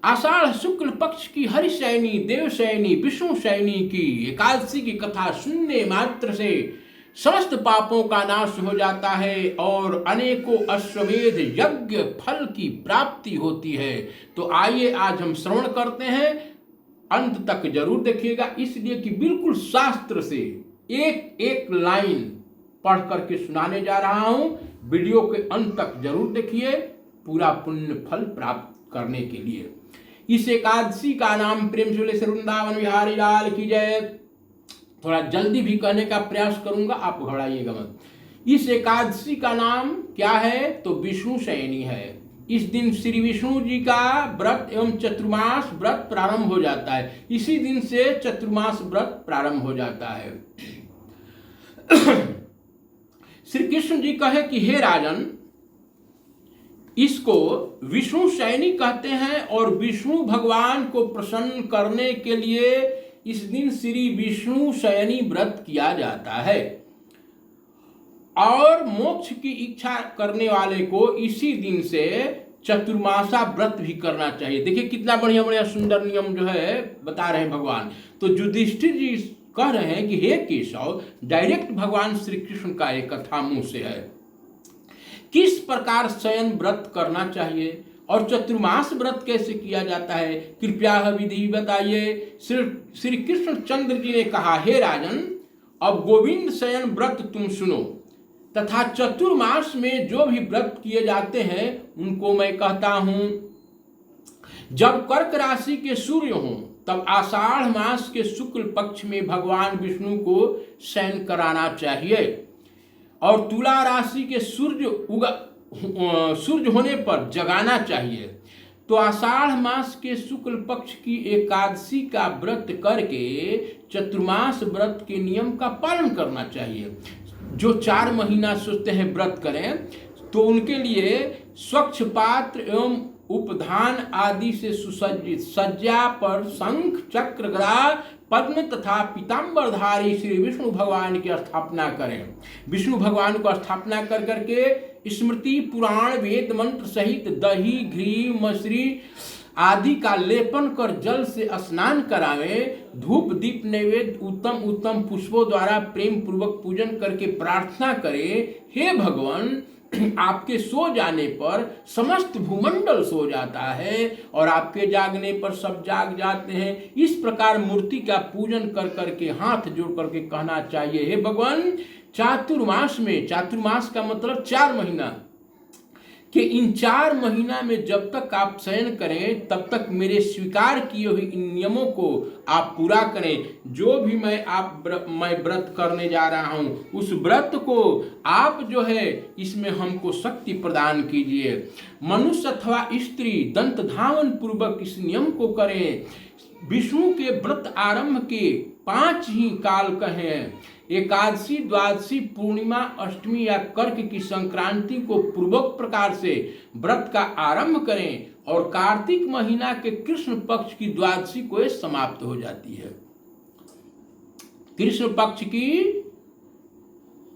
आषाढ़ शुक्ल पक्ष की हरिशयनी देवशयनी विष्णुशयनी की एकादशी की कथा सुनने मात्र से समस्त पापों का नाश हो जाता है और अनेकों अश्वमेध यज्ञ फल की प्राप्ति होती है। तो आइए आज हम श्रवण करते हैं, अंत तक जरूर देखिएगा, इसलिए कि बिल्कुल शास्त्र से एक एक लाइन पढ़ करके सुनाने जा रहा हूं। वीडियो के अंत तक जरूर देखिए पूरा पुण्य फल प्राप्त करने के लिए। इस एकादशी का नाम प्रेम से बोले वृंदावन बिहारी लाल की जय। थोड़ा जल्दी भी कहने का प्रयास करूंगा, आप घबराइएगा मत। इस एकादशी का नाम क्या है? तो विष्णु शयनी है। इस दिन श्री विष्णु जी का व्रत एवं चतुर्मास व्रत प्रारंभ हो जाता है। इसी दिन से चतुर्मास व्रत प्रारंभ हो जाता है। श्री कृष्ण जी कहे कि हे राजन, इसको विष्णु शयनी कहते हैं और विष्णु भगवान को प्रसन्न करने के लिए इस दिन श्री विष्णु शयनी व्रत किया जाता है। और मोक्ष की इच्छा करने वाले को इसी दिन से चतुर्मासा व्रत भी करना चाहिए। देखिए कितना बढ़िया बढ़िया सुंदर नियम जो है बता रहे हैं भगवान। तो युधिष्ठिर जी कह रहे हैं कि हे केशव, डायरेक्ट भगवान श्री कृष्ण का एक कथा मुंह से है। किस प्रकार शयन व्रत करना चाहिए और चतुर्मास व्रत कैसे किया जाता है, कृपया विधि बताइए। श्री कृष्ण चंद्र जी ने कहा, हे राजन, अब गोविंद शयन व्रत तुम सुनो तथा चतुर्मास में जो भी व्रत किए जाते हैं उनको मैं कहता हूं। जब कर्क राशि के सूर्य हों तब आषाढ़ मास के शुक्ल पक्ष में भगवान विष्णु को शयन कराना चाहिए और तुला राशि के सूर्य होने पर जगाना चाहिए। तो आषाढ़ मास के शुक्ल पक्ष की एकादशी का व्रत करके चतुर्मास व्रत के नियम का पालन करना चाहिए। जो 4 महीना सोचते हैं व्रत करें तो उनके लिए स्वच्छ पात्र एवं उपधान आदि से सुसज्जित सज्जा पर शंख चक्र गदा पद्म तथा पीताम्बरधारी श्री विष्णु भगवान की स्थापना करें। विष्णु भगवान को स्थापना कर करके स्मृति पुराण वेद मंत्र सहित दही घी मसरी आदि का लेपन कर जल से स्नान करावें। धूप दीप नैवेद्य उत्तम उत्तम पुष्पों द्वारा प्रेम पूर्वक पूजन करके प्रार्थना करें, हे भगवान, आपके सो जाने पर समस्त भूमंडल सो जाता है और आपके जागने पर सब जाग जाते हैं। इस प्रकार मूर्ति का पूजन कर करके हाथ जोड़ करके कहना चाहिए, हे भगवान, चातुर्मास में, चातुर्मास का मतलब 4 महीना कि इन 4 महीना में जब तक आप शयन करें तब तक मेरे स्वीकार किए हुए इन नियमों को आप पूरा करें। जो भी मैं व्रत करने जा रहा हूं उस व्रत को आप जो है इसमें हमको शक्ति प्रदान कीजिए। मनुष्य अथवा स्त्री दंत धावन पूर्वक इस नियम को करें। विष्णु के व्रत आरंभ के 5 ही काल कहें। एकादशी, द्वादशी, पूर्णिमा, अष्टमी या कर्क की संक्रांति को पूर्वक प्रकार से व्रत का आरंभ करें और कार्तिक महीना के कृष्ण पक्ष की द्वादशी को ये समाप्त हो जाती है। कृष्ण पक्ष की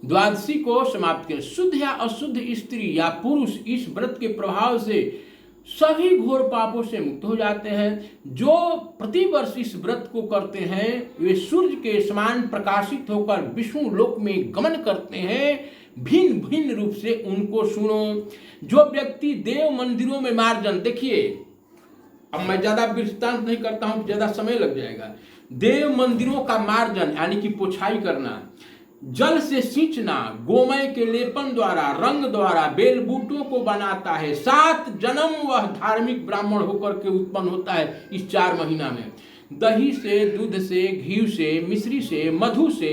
द्वादशी को समाप्त करें। शुद्ध या अशुद्ध स्त्री या पुरुष इस व्रत के प्रभाव से सभी घोर पापों से मुक्त हो जाते हैं। जो प्रतिवर्ष इस व्रत को करते हैं वे सूर्य के समान प्रकाशित होकर विष्णु लोक में गमन करते हैं। भिन्न भिन्न रूप से उनको सुनो। जो व्यक्ति देव मंदिरों में मार्जन, देखिए अब मैं ज्यादा वृत्तांत नहीं करता हूं, ज्यादा समय लग जाएगा। देव मंदिरों का मार्जन यानी कि पोछाई करना, जल से सींचना, गोमय के लेपन द्वारा, रंग द्वारा बेल बूटों को बनाता है। 7 जन्म वह धार्मिक ब्राह्मण होकर के उत्पन्न होता है। इस 4 महीना में दही से, दूध से, घी से, मिश्री से, मधु से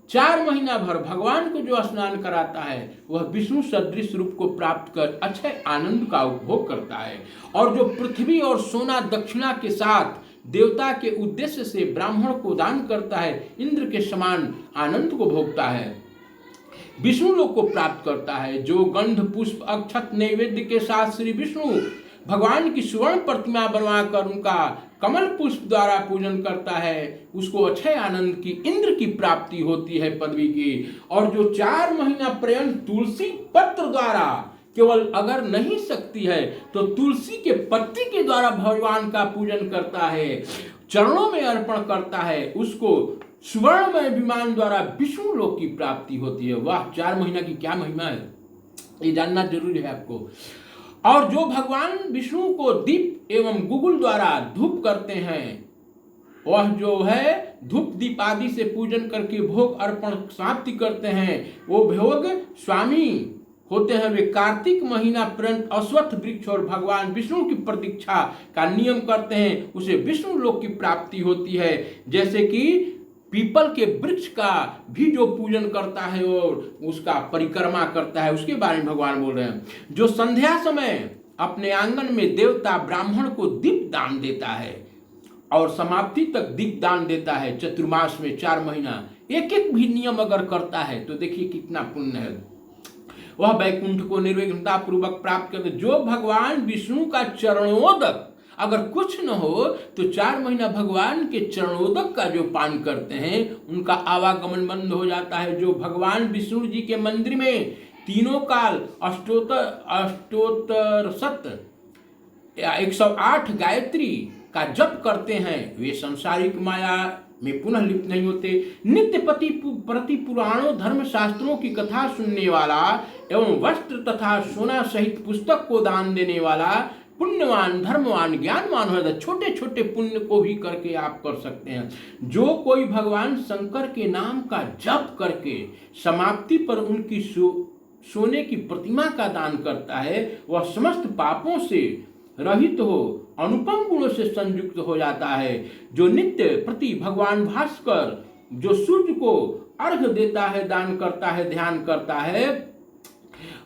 4 महीना भर भगवान को जो स्नान कराता है वह विष्णु सदृश रूप को प्राप्त कर अक्षय आनंद का उपभोग करता है। और जो पृथ्वी और सोना दक्षिणा के साथ देवता के उद्देश्य से ब्राह्मण को दान करता है, इंद्र के समान आनंद को भोगता है, विष्णु लोक को प्राप्त करता है। जो गंध पुष्प अक्षत नैवेद्य के साथ श्री विष्णु भगवान की स्वर्ण प्रतिमा बनवाकर उनका कमल पुष्प द्वारा पूजन करता है उसको अक्षय आनंद की, इंद्र की प्राप्ति होती है, पदवी की। और जो 4 महीना पर्यंत तुलसी पत्र द्वारा केवल अगर नहीं सकती है तो तुलसी के पत्ती के द्वारा भगवान का पूजन करता है, चरणों में अर्पण करता है, उसको स्वर्णमय विमान द्वारा विष्णु लोक की प्राप्ति होती है। वाह, 4 महीना की क्या महिमा है, ये जानना जरूरी है आपको। और जो भगवान विष्णु को दीप एवं गुगुल द्वारा धूप करते हैं, वह जो है धूप दीप आदि से पूजन करके भोग अर्पण समाप्ति करते हैं, वो भोग स्वामी होते हैं। वे कार्तिक महीना पर्यंत अश्वत्थ वृक्ष और भगवान विष्णु की प्रतीक्षा का नियम करते हैं, उसे विष्णु लोक की प्राप्ति होती है। जैसे कि पीपल के वृक्ष का भी जो पूजन करता है और उसका परिक्रमा करता है, उसके बारे में भगवान बोल रहे हैं। जो संध्या समय अपने आंगन में देवता ब्राह्मण को दीप दान देता है और समाप्ति तक दीप दान देता है, चतुर्मास में 4 महीना एक एक भी नियम अगर करता है तो देखिए कितना पुण्य है। वह वैकुंठ को निर्विघ्नता पूर्वक प्राप्त करते। जो भगवान विष्णु का चरणोदक अगर कुछ न हो तो 4 महीना भगवान के चरणोदक का जो पान करते हैं उनका आवागमन बंद हो जाता है। जो भगवान विष्णु जी के मंदिर में तीनों काल अष्टोत्तर शत 108 गायत्री का जप करते हैं, वे सांसारिक माया में पुनः लिप्त नहीं होते। नित्य प्रति पुराणों धर्म शास्त्रों की कथा सुनने वाला एवं वस्त्र तथा सोना सहित पुस्तक को दान देने वाला पुण्यवान धर्मवान ज्ञानवान हो जाता है। छोटे छोटे पुण्य को भी करके आप कर सकते हैं। जो कोई भगवान शंकर के नाम का जप करके समाप्ति पर उनकी सोने की प्रतिमा का दान करता है, वह समस्त पापों से रहित हो अनुपम गुणों से संयुक्त हो जाता है। जो नित्य प्रति भगवान भास्कर जो सूर्य को अर्घ देता है, दान करता है, ध्यान करता है,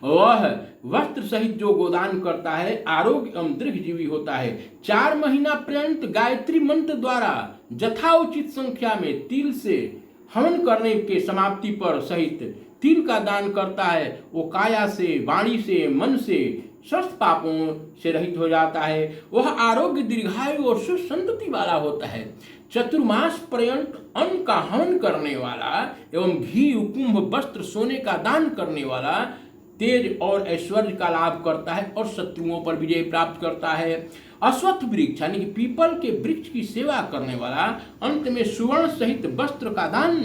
वह वस्त्र सहित जो गोदान करता है आरोग्य एवं दीर्घजीवी होता है। 4 महीना पर्यंत गायत्री मंत्र द्वारा यथाउचित संख्या में तिल से हवन करने के समाप्ति पर सहित तिल का दान करता है, वो काया से, वाणी से, मन से स्वस्थ पापों से रहित हो जाता है। वह आरोग्य दीर्घायु और सुसंतति वाला होता है। चतुर्मास पर्यंत अन्न का हवन करने वाला एवं घी कुंभ वस्त्र सोने का दान करने वाला तेज और ऐश्वर्य का लाभ करता है और शत्रुओं पर विजय प्राप्त करता है। अश्वत्थ वृक्ष यानी कि पीपल के वृक्ष की सेवा करने वाला, अंत में सुवर्ण सहित वस्त्र का दान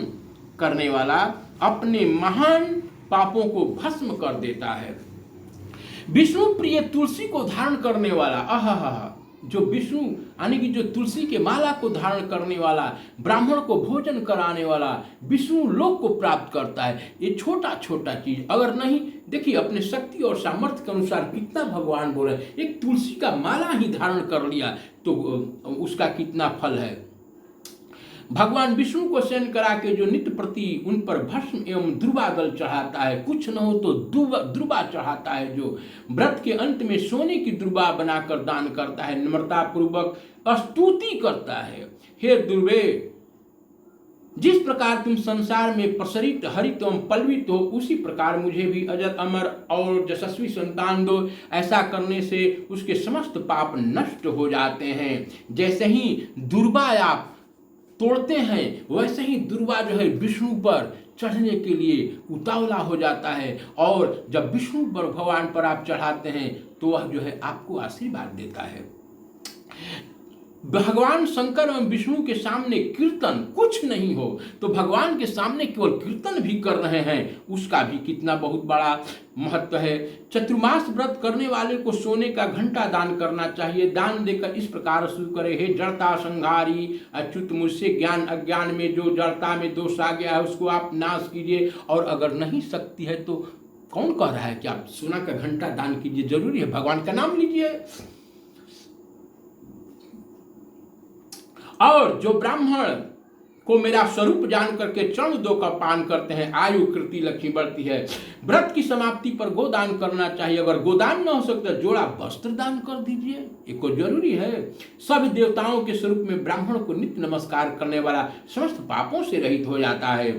करने वाला अपने महान पापों को भस्म कर देता है। विष्णु प्रिय तुलसी को धारण करने वाला, आहा, जो विष्णु यानी कि जो तुलसी के माला को धारण करने वाला, ब्राह्मण को भोजन कराने वाला विष्णु लोक को प्राप्त करता है। ये छोटा छोटा चीज अगर नहीं, देखिए अपने शक्ति और सामर्थ्य के अनुसार कितना भगवान बोल रहे हैं। एक तुलसी का माला ही धारण कर लिया तो उसका कितना फल है। भगवान विष्णु को सेन करा के जो नित्य प्रति उन पर भस्म एवं दुर्वा दल चढ़ाता है, कुछ न हो तो दुर्वा चढ़ाता है, जो व्रत के अंत में सोने की दुर्वा बनाकर दान करता है, नम्रता पूर्वक स्तुति करता है। हे दुर्वे, जिस प्रकार तुम संसार में प्रसरित हरित एवं पल्वित हो, उसी प्रकार मुझे भी अजर अमर और यशस्वी संतान दो। ऐसा करने से उसके समस्त पाप नष्ट हो जाते हैं। जैसे ही दुर्वा आप तोड़ते हैं वैसे ही दुर्वा जो है विष्णु पर चढ़ने के लिए उतावला हो जाता है, और जब विष्णु पर भगवान पर आप चढ़ाते हैं तो वह जो है आपको आशीर्वाद देता है। भगवान शंकर एवं विष्णु के सामने कीर्तन कुछ नहीं हो तो भगवान के सामने केवल कीर्तन भी कर रहे हैं, उसका भी कितना बहुत बड़ा महत्व है। चतुर्मास व्रत करने वाले को सोने का घंटा दान करना चाहिए। दान देकर इस प्रकार शुरू करे, हे जड़ता संहारी अच्युत, मुझसे ज्ञान अज्ञान में जो जड़ता में दोष आ गया है उसको आप नाश कीजिए। और अगर नहीं सकती है तो कौन कह रहा है कि आप सोना का घंटा दान कीजिए, जरूरी है, भगवान का नाम लीजिए। और जो ब्राह्मण को मेरा स्वरूप जान करके चरण 2 का पान करते हैं, आयु कृति लक्ष्मी बढ़ती है। व्रत की समाप्ति पर गोदान करना चाहिए। अगर गोदान न हो सकता जोड़ा वस्त्र दान कर दीजिए, ये जरूरी है। सभी देवताओं के स्वरूप में ब्राह्मण को नित्य नमस्कार करने वाला समस्त पापों से रहित हो जाता है।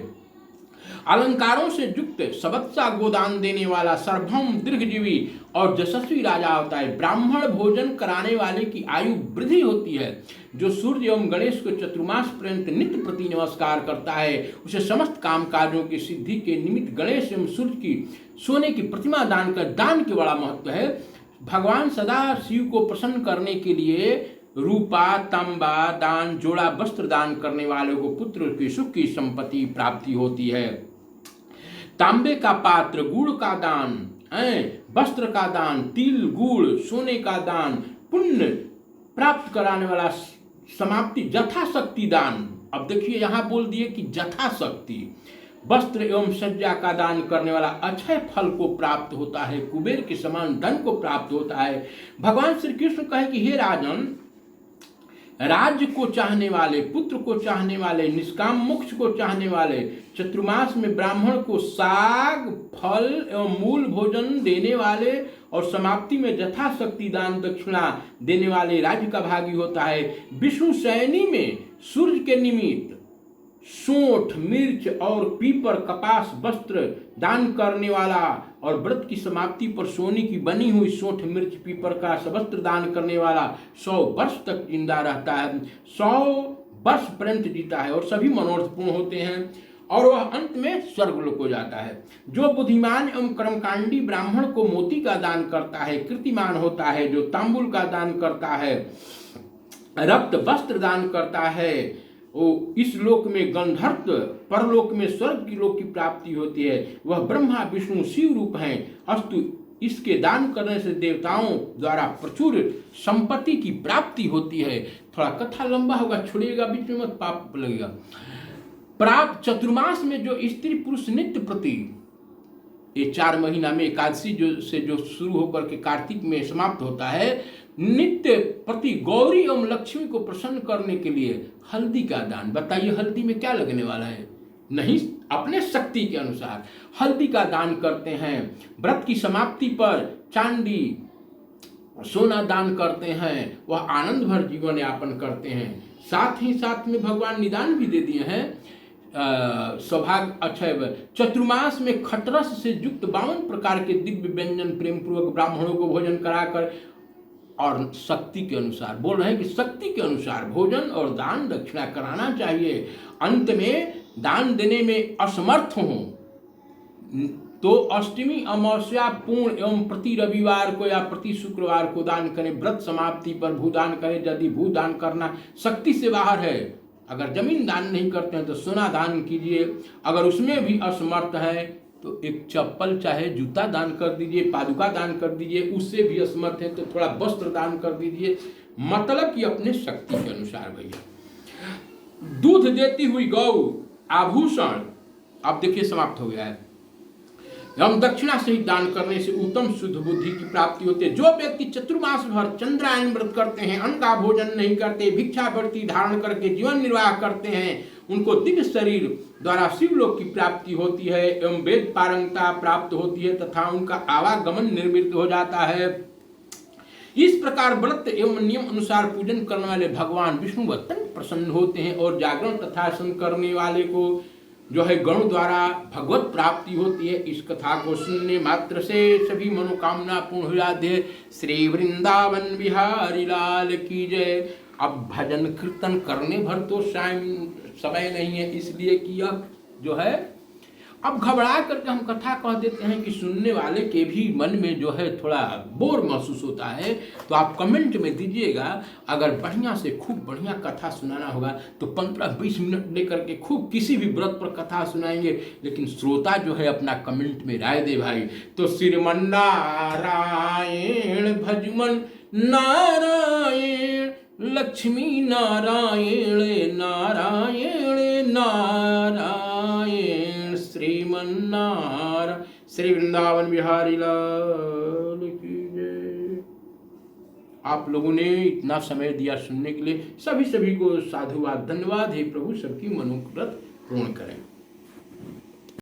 अलंकारों से युक्त सबत्सा गोदान देने वाला सार्वभौम दीर्घजीवी और यशस्वी राजा होता है। ब्राह्मण भोजन कराने वाले की आयु वृद्धि होती है। जो सूर्य एवं गणेश को चतुर्मास पर्यंत नित्य प्रति नमस्कार करता है उसे समस्त काम कार्यों की सिद्धि के निमित्त गणेश एवं सूर्य की सोने की प्रतिमा दान कर दान के बड़ा महत्व है। भगवान सदा शिव को प्रसन्न करने के लिए रूपा तांबा दान जोड़ा वस्त्र दान करने वालों को पुत्र की सुख की संपत्ति प्राप्ति होती है। तांबे का पात्र, गुड़ का दान, वस्त्र का दान, तिल गुड़ सोने का दान, पुण्य प्राप्त कराने वाला समाप्ति यथाशक्ति दान। अब देखिए यहाँ बोल दिए कि यथाशक्ति वस्त्र एवं सज्जा का दान करने वाला अक्षय फल को प्राप्त होता है, कुबेर के समान धन को प्राप्त होता है। भगवान श्री कृष्ण कहे कि हे राजन, राज्य को चाहने वाले, पुत्र को चाहने वाले, निष्काम मोक्ष को चाहने वाले, चतुर्मास में ब्राह्मण को साग फल एवं मूल भोजन देने वाले और समाप्ति में यथाशक्ति दान दक्षिणा देने वाले राज्य का भागी होता है। विष्णु शयनी में सूर्य के निमित्त सोंठ मिर्च और पीपर कपास वस्त्र दान करने वाला और व्रत की समाप्ति पर सोने की बनी हुई सोंठ मिर्च पीपर का वस्त्र दान करने वाला 100 वर्ष तक जिंदा रहता है, 100 वर्ष पर्यंत जीता है और सभी मनोरथ पूर्ण होते हैं और वह अंत में स्वर्गलोक हो जाता है। जो बुद्धिमान एवं कर्मकांडी ब्राह्मण को मोती का दान करता है कीर्तिमान होता है। जो तांबुल का दान करता है, रक्त वस्त्र दान करता है, वो इस लोक में गंधर्व, परलोक में स्वर्ग की लोक की प्राप्ति होती है। वह ब्रह्मा विष्णु शिव रूप हैं। अस्तु इसके दान करने से देवताओं द्वारा प्रचुर संपत्ति की प्राप्ति होती है। थोड़ा कथा लंबा होगा, छोड़िएगा बीच में मत, पाप लगेगा। प्राप्त चतुर्मास में जो स्त्री पुरुष नित्य प्रति, ये 4 महीना में एकादशी जो शुरू होकर के कार्तिक में समाप्त होता है, नित्य प्रति गौरी एवं लक्ष्मी को प्रसन्न करने के लिए हल्दी का दान। बताइए हल्दी में क्या लगने वाला है? नहीं, अपने शक्ति के अनुसार हल्दी का दान करते हैं। व्रत की समाप्ति पर चांदी सोना दान करते हैं, वह आनंद भर जीवन यापन करते हैं। साथ ही साथ में भगवान निदान भी दे दिए हैं। सौभाग्य अक्षय चतुर्मास में खटरस से युक्त 52 प्रकार के दिव्य व्यंजन प्रेम पूर्वक ब्राह्मणों को भोजन कराकर और शक्ति के अनुसार, बोल रहे हैं कि शक्ति के अनुसार भोजन और दान दक्षिणा कराना चाहिए। अंत में दान देने में असमर्थ हो तो अष्टमी अमावस्या पूर्ण एवं प्रति रविवार को या प्रति शुक्रवार को दान करें। व्रत समाप्ति पर भूदान करें। यदि भूदान करना शक्ति से बाहर है, अगर जमीन दान नहीं करते हैं तो सोना दान कीजिए। अगर उसमें भी असमर्थ है तो एक चप्पल चाहे जूता दान कर दीजिए, पादुका दान कर दीजिए। उससे भी असमर्थ है तो थोड़ा वस्त्र दान कर दीजिए। मतलब कि अपने शक्ति के अनुसार भैया। दूध देती हुई गौ आभूषण, अब देखिए समाप्त हो गया है। हम दक्षिणा सहित दान करने से उत्तम शुद्ध बुद्धि की प्राप्ति होती है। जो व्यक्ति चतुर्मास भर चंद्रायन व्रत करते हैं, अन्न का भोजन नहीं करते, भिक्षावृत्ति धारण करके जीवन निर्वाह करते हैं, उनको दिव्य शरीर द्वारा शिवलोक की प्राप्ति होती है एवं वेद पारंगता प्राप्त होती है तथा उनका आवागमन निर्मित हो जाता है। इस प्रकार व्रत एवं नियम अनुसार पूजन करने वाले भगवान विष्णु अत्यंत प्रसन्न होते हैं और जागरण तथा सन करने वाले को जो है गण द्वारा भगवत प्राप्ति होती है। इस कथा को सुनने मात्र से सभी मनोकामना पूर्ण हो जाती है। श्री वृंदावन बिहारी लाल की जय। अब भजन कीर्तन करने भर तो समय नहीं है, इसलिए कि यह जो है अब घबरा करके हम कथा कह देते हैं कि सुनने वाले के भी मन में जो है थोड़ा बोर महसूस होता है। तो आप कमेंट में दीजिएगा। अगर बढ़िया से खूब बढ़िया कथा सुनाना होगा तो 15-20 मिनट लेकर के खूब किसी भी व्रत पर कथा सुनाएंगे। लेकिन श्रोता जो है अपना कमेंट में राय दे भाई। तो श्रीमन नारायण भजमन नारायण लक्ष्मी नारायण नारायण नारायण श्रीमन्नारायण। श्री वृंदावन बिहारी लाल की जय। आप लोगों ने इतना समय दिया सुनने के लिए सभी को साधुवाद, धन्यवाद। हे प्रभु सबकी मनोरथ पूर्ण करें।